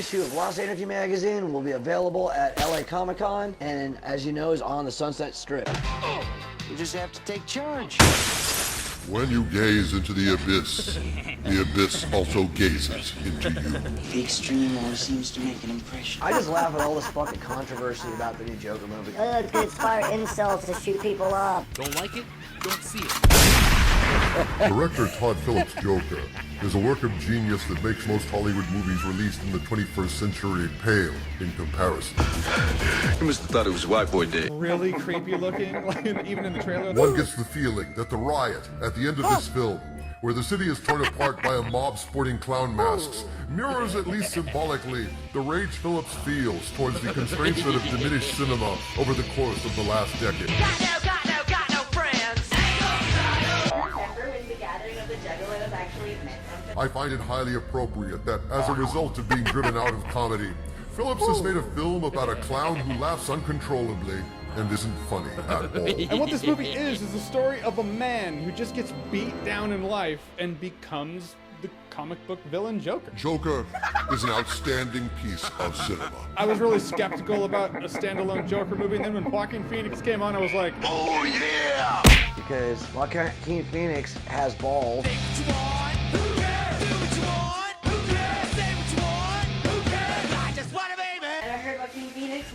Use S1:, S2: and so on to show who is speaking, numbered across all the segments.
S1: issue of Lost Anarchy magazine will be available at LA Comic-Con, and as you know, is on the Sunset Strip.
S2: You just have to take charge.
S3: When you gaze into the abyss also gazes into you.
S2: The extreme always seems to make an impression.
S1: I just laugh at all this fucking controversy about the new Joker movie.
S4: It's gonna inspire incels to shoot people up.
S5: Don't like it? Don't see it.
S3: Director Todd Phillips' Joker is a work of genius that makes most Hollywood movies released in the 21st century pale in comparison.
S6: You must have thought it was White Boy Day.
S7: Really creepy looking, like even in the trailer.
S3: One gets the feeling that the riot at the end of this film, where the city is torn apart by a mob sporting clown masks, mirrors at least symbolically the rage Phillips feels towards the constraints that have diminished cinema over the course of the last decade.
S8: Got no friends.
S9: Remember when the gathering of the Juggalos actually meant something?
S3: I find it highly appropriate that, as a result of being driven out of comedy, Phillips has made a film about a clown who laughs uncontrollably and isn't funny at all.
S7: And what this movie is the story of a man who just gets beat down in life and becomes the comic book villain Joker.
S3: Joker is an outstanding piece of cinema.
S7: I was really skeptical about a standalone Joker movie, and then when Joaquin Phoenix came on, I was like,
S6: Oh yeah!
S1: Because Joaquin Phoenix has balls.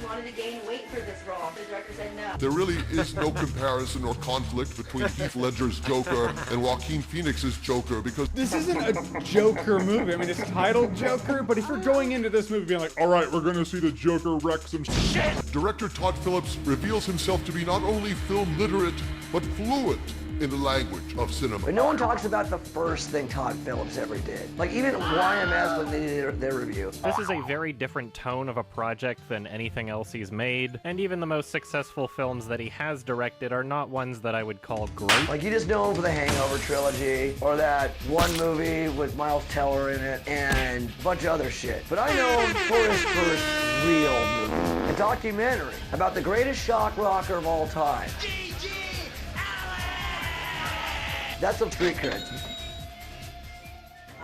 S9: Wanted to gain weight for this role. The director said no.
S3: There really is no comparison or conflict between Heath Ledger's Joker and Joaquin Phoenix's Joker, because
S7: this isn't a Joker movie. I mean, it's titled Joker, but if you're going into this movie being like, all right, we're gonna see the Joker wreck some shit.
S3: Director Todd Phillips reveals himself to be not only film literate, but fluent in the language of cinema.
S1: But no one talks about the first thing Todd Phillips ever did. Like even YMS when they did their review.
S10: This is a very different tone of a project than anything else he's made, and even the most successful films that he has directed are not ones that I would call great.
S1: Like you just know him for the Hangover trilogy, or that one movie with Miles Teller in it, and a bunch of other shit. But I know him for his first real movie, a documentary about the greatest shock rocker of all time. That's some street cred.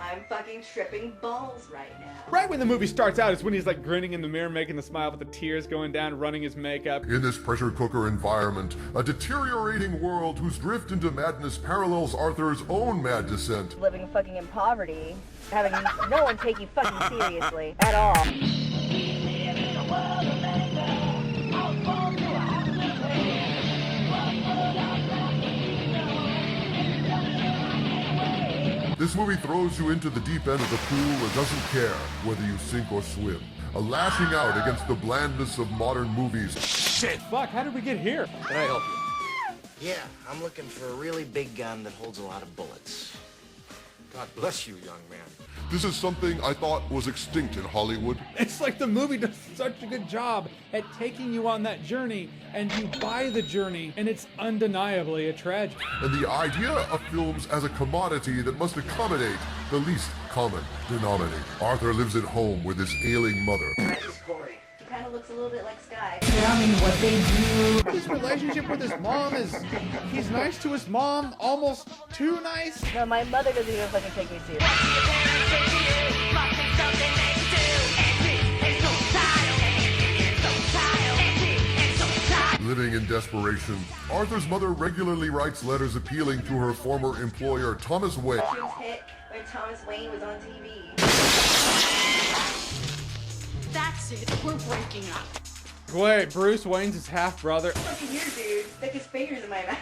S9: I'm fucking tripping balls right now.
S7: Right when the movie starts out, it's when he's like grinning in the mirror, making the smile with the tears going down, running his makeup.
S3: In this pressure cooker environment, a deteriorating world whose drift into madness parallels Arthur's own mad descent.
S4: Living fucking in poverty, having no one take you fucking seriously at all.
S3: This movie throws you into the deep end of the pool and doesn't care whether you sink or swim. A lashing out against the blandness of modern movies.
S7: Shit, fuck, how did we get here?
S2: Can I help you? Yeah, I'm looking for a really big gun that holds a lot of bullets.
S6: God bless you, young man.
S3: This is something I thought was extinct in Hollywood.
S7: It's like the movie does such a good job at taking you on that journey, and you buy the journey, and it's undeniably a tragedy.
S3: And the idea of films as a commodity that must accommodate the least common denominator. Arthur lives at home with his ailing mother.
S9: This is Corey. He kind of looks a little bit like Sky.
S7: Yeah, I mean, what they do. His relationship with his mom is, he's nice to his mom, almost too nice.
S4: No, my mother doesn't even fucking take me seriously.
S3: Living in desperation, Arthur's mother regularly writes letters appealing to her former employer, Thomas Wayne.
S9: She was hit when Thomas Wayne was on TV.
S8: That's it. We're breaking up.
S7: Wait, Bruce Wayne's his half-brother.
S9: Fucking here, dude. Stick his fingers in my mouth.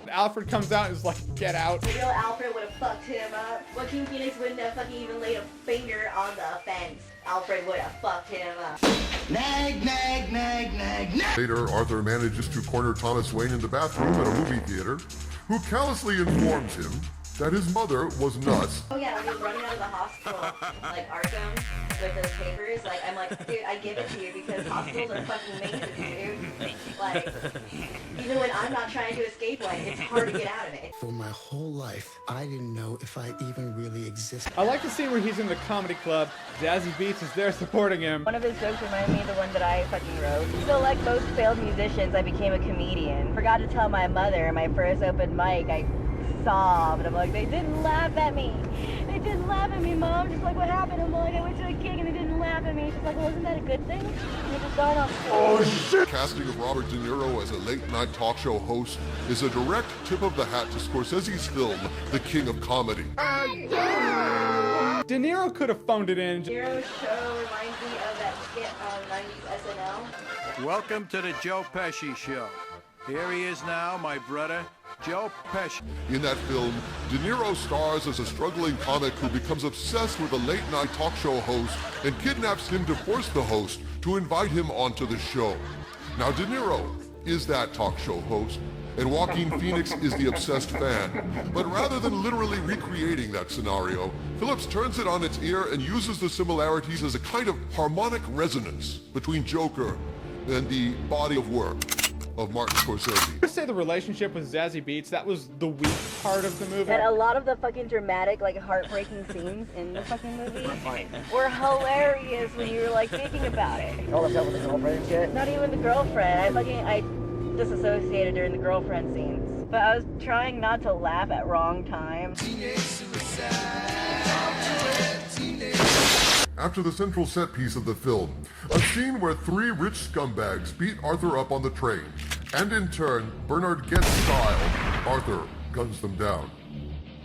S7: Alfred comes out and is like, get out.
S9: The real Alfred would have fucked him up. Joaquin Phoenix wouldn't have fucking even laid a finger on the fence. Alfred would have fucked him up.
S2: Nag, nag, nag, nag, nag.
S3: Later, Arthur manages to corner Thomas Wayne in the bathroom at a movie theater, who callously informs him that his mother was nuts.
S9: Oh yeah, when he was running out of the hospital, like Arkham, with those papers, like, I'm like, dude, I give it to you because hospitals are fucking amazing, dude. Like, even when I'm not trying to escape one, it's hard to get out of it.
S2: For my whole life, I didn't know if I even really existed.
S7: I like the scene where he's in the comedy club. Jazzy Beats is there supporting him.
S4: One of his jokes reminded me of the one that I fucking wrote. So like most failed musicians, I became a comedian. Forgot to tell my mother my first open mic, I sobbed. I'm like, they didn't laugh at me. They didn't laugh at me, Mom. Just like, what happened? I'm like, I went to a gig and they didn't laugh at at me. She's like, well, isn't that a good thing? You just got on.
S3: Oh shit! Casting of Robert De Niro as a late-night talk show host is a direct tip of the hat to Scorsese's film, The King of Comedy.
S7: De Niro could have phoned it in.
S9: De Niro's show reminds me of that skit on 90s SNL.
S5: Welcome to the Joe Pesci Show. Here he is now, my brother, Joe Pesci.
S3: In that film, De Niro stars as a struggling comic who becomes obsessed with a late-night talk show host and kidnaps him to force the host to invite him onto the show. Now, De Niro is that talk show host, and Joaquin Phoenix is the obsessed fan. But rather than literally recreating that scenario, Phillips turns it on its ear and uses the similarities as a kind of harmonic resonance between Joker and the body of work of Martin Scorsese.
S7: I would say the relationship with Zazie Beetz, that was the weak part of the movie.
S4: And a lot of the fucking dramatic, like, heartbreaking scenes in the fucking movie were hilarious when you were, like, thinking about it.
S1: All the stuff with the girlfriend and shit.
S4: Not even the girlfriend. I disassociated during the girlfriend scenes. But I was trying not to laugh at wrong times.
S3: After the central set piece of the film, a scene where three rich scumbags beat Arthur up on the train, and in turn, Bernard gets style, Arthur guns them down.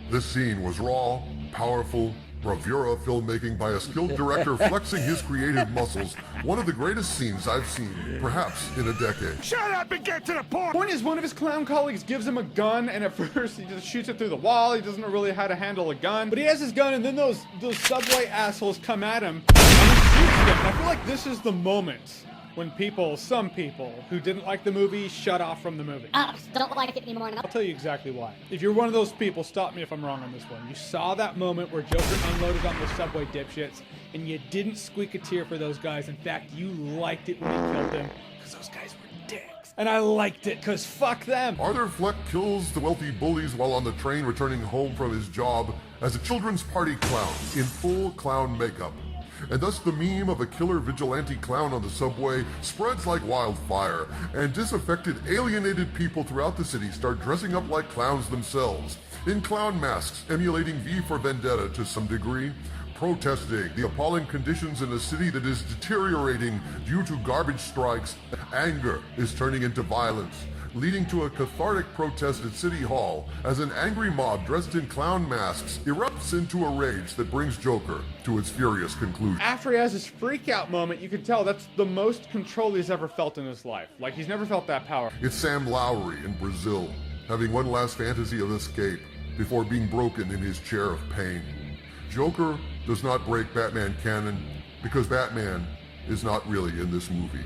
S3: This scene was raw, powerful, bravura filmmaking by a skilled director flexing his creative muscles, one of the greatest scenes I've seen, perhaps in a decade.
S5: Shut up and get to the point!
S7: Point is, one of his clown colleagues gives him a gun, and at first he just shoots it through the wall. He doesn't know really how to handle a gun, but he has his gun, and then those subway assholes come at him, and he shoots them. And I feel like this is the moment when some people who didn't like the movie shut off from the movie.
S11: Don't like it anymore.
S7: I'll tell you exactly why. If you're one of those people, stop me if I'm wrong on this one. You saw that moment where Joker unloaded on the subway dipshits, and you didn't squeak a tear for those guys. In fact, you liked it when he killed them, because those guys were dicks. And I liked it, because fuck them.
S3: Arthur Fleck kills the wealthy bullies while on the train returning home from his job as a children's party clown in full clown makeup. And thus the meme of a killer vigilante clown on the subway spreads like wildfire, and disaffected, alienated people throughout the city start dressing up like clowns themselves, in clown masks, emulating V for Vendetta to some degree, protesting the appalling conditions in a city that is deteriorating due to garbage strikes. Anger is turning into violence, leading to a cathartic protest at City Hall as an angry mob dressed in clown masks erupts into a rage that brings Joker to its furious conclusion.
S7: After he has his freak out moment, you can tell that's the most control he's ever felt in his life. Like, he's never felt that power.
S3: It's Sam Lowry in Brazil, having one last fantasy of escape before being broken in his chair of pain. Joker does not break Batman canon because Batman is not really in this movie.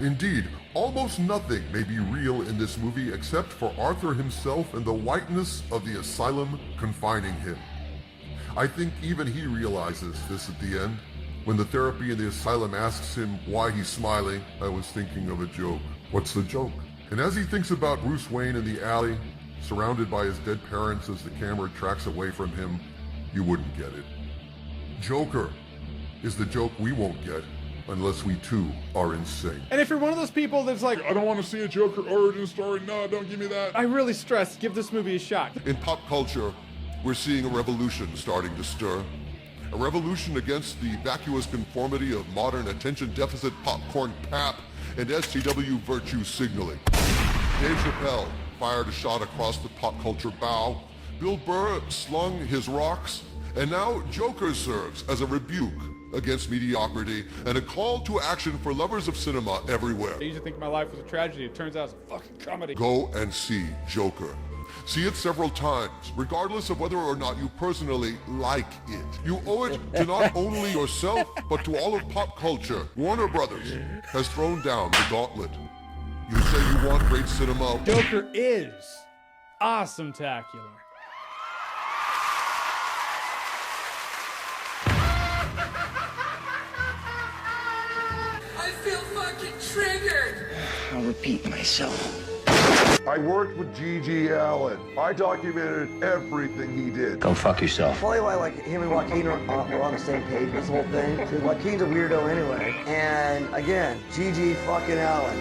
S3: Indeed, almost nothing may be real in this movie except for Arthur himself and the whiteness of the asylum confining him. I think even he realizes this at the end. When the therapy in the asylum asks him why he's smiling, I was thinking of a joke. What's the joke? And as he thinks about Bruce Wayne in the alley, surrounded by his dead parents as the camera tracks away from him, you wouldn't get it. Joker is the joke we won't get unless we too are insane.
S7: And if you're one of those people that's like, I don't want to see a Joker origin story, no, don't give me that, I really stress, give this movie a shot.
S3: In pop culture, we're seeing a revolution starting to stir. A revolution against the vacuous conformity of modern attention deficit popcorn pap and SCW virtue signaling. Dave Chappelle fired a shot across the pop culture bow. Bill Burr slung his rocks. And now Joker serves as a rebuke against mediocrity and a call to action for lovers of cinema everywhere.
S7: I used to think my life was a tragedy. It turns out it's a fucking comedy.
S3: Go and see Joker. See it several times, regardless of whether or not you personally like it. You owe it to not only yourself, but to all of pop culture. Warner Brothers has thrown down the gauntlet. You say you want great cinema.
S7: Joker is awesome-tacular.
S8: I feel fucking triggered.
S2: I'll repeat myself.
S3: I worked with G.G. Allen. I documented everything he did.
S2: Go fuck yourself.
S1: Probably why like him and Joaquin were on the same page with this whole thing. 'Cause Joaquin's a weirdo anyway. And again, G.G. fucking Allen.